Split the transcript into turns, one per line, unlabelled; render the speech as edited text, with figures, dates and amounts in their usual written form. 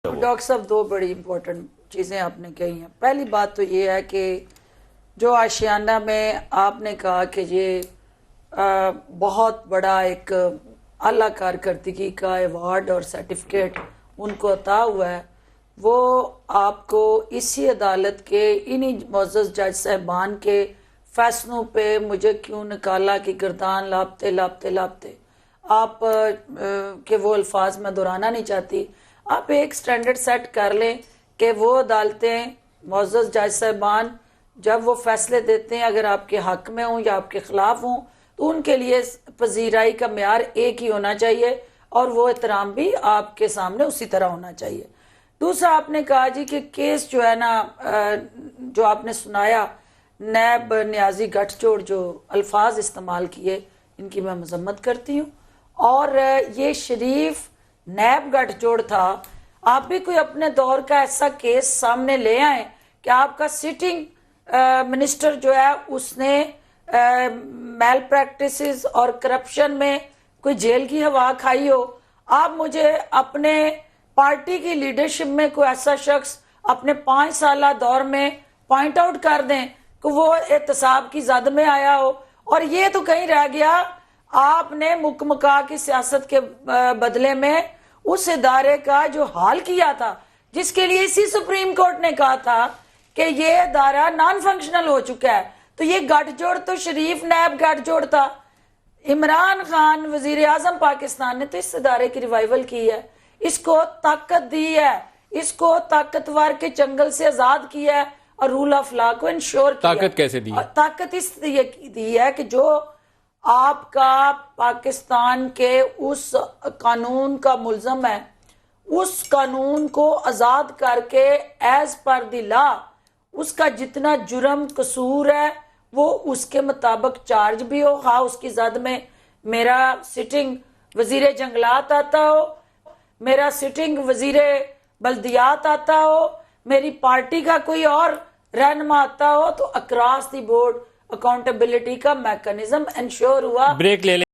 Doctor صاحب دو بڑی important چیزیں آپ نے کہی ہیں. پہلی بات تو یہ ہے کہ جو آشیانہ میں آپ نے کہا کہ یہ بہت بڑا ایک اعلیٰ کارکردگی کا ایوارڈ اور سرٹیفکیٹ ان کو عطا ہوا ہے، وہ آپ کو اسی عدالت کے انہی معزز جج صاحبان کے فیصلوں پہ مجھے کیوں نکالا کہ گردان لابتے لابتے لابتے آپ کے وہ الفاظ میں دہرانا نہیں چاہتی. آپ ایک سٹینڈرڈ سیٹ کر لیں کہ وہ عدالتیں معزز جج صاحبان جب وہ فیصلے دیتے ہیں اگر آپ کے حق میں ہوں یا آپ کے خلاف ہوں تو ان کے لیے پذیرائی کا معیار ایک ہی ہونا چاہیے اور وہ احترام بھی آپ کے سامنے اسی طرح ہونا چاہیے. دوسرا آپ نے کہا جی کہ کیس جو ہے نا جو آپ نے سنایا نیب نیازی گٹھ جوڑ جو الفاظ استعمال کیے ان کی میں مذمت کرتی ہوں، اور یہ شریف نیب گٹھ جوڑ تھا. آپ بھی کوئی اپنے دور کا ایسا کیس سامنے لے آئیں کہ آپ کا سٹنگ منسٹر جو ہے اس نے میل پریکٹسز اور کرپشن میں کوئی جیل کی ہوا کھائی ہو. آپ مجھے اپنے پارٹی کی لیڈرشپ میں کوئی ایسا شخص اپنے 5 سالہ دور میں پوائنٹ آؤٹ کر دیں کہ وہ احتساب کی زد میں آیا ہو. اور یہ تو کہیں رہ گیا آپ نے مکمکا کی سیاست کے بدلے میں اس ادارے کا جو حال کیا تھا جس کے لیے اسی سپریم کورٹ نے کہا تھا کہ یہ ادارہ نان فنکشنل ہو چکا ہے. تو یہ گٹھ جوڑ تو شریف نیب گٹھ جوڑ تھا. عمران خان وزیر اعظم پاکستان نے تو اس ادارے کی ریوائیول کی ہے، اس کو طاقت دی ہے، اس کو طاقتور کے چنگل سے آزاد کیا ہے اور رول آف لا کو انشور کیا.
طاقت کیسے دی؟
طاقت اس دی ہے کہ جو آپ کا پاکستان کے اس قانون کا ملزم ہے اس قانون کو آزاد کر کے ایز پر دی لا اس کا جتنا جرم قصور ہے وہ اس کے مطابق چارج بھی ہو، خواہ اس کی زد میں میرا سٹنگ وزیر جنگلات آتا ہو، میرا سٹنگ وزیر بلدیات آتا ہو، میری پارٹی کا کوئی اور رہنما آتا ہو، تو اکراس دی بورڈ اکاؤنٹیبلٹی کا میکنزم انشور ہوا.
بریک لے لیں.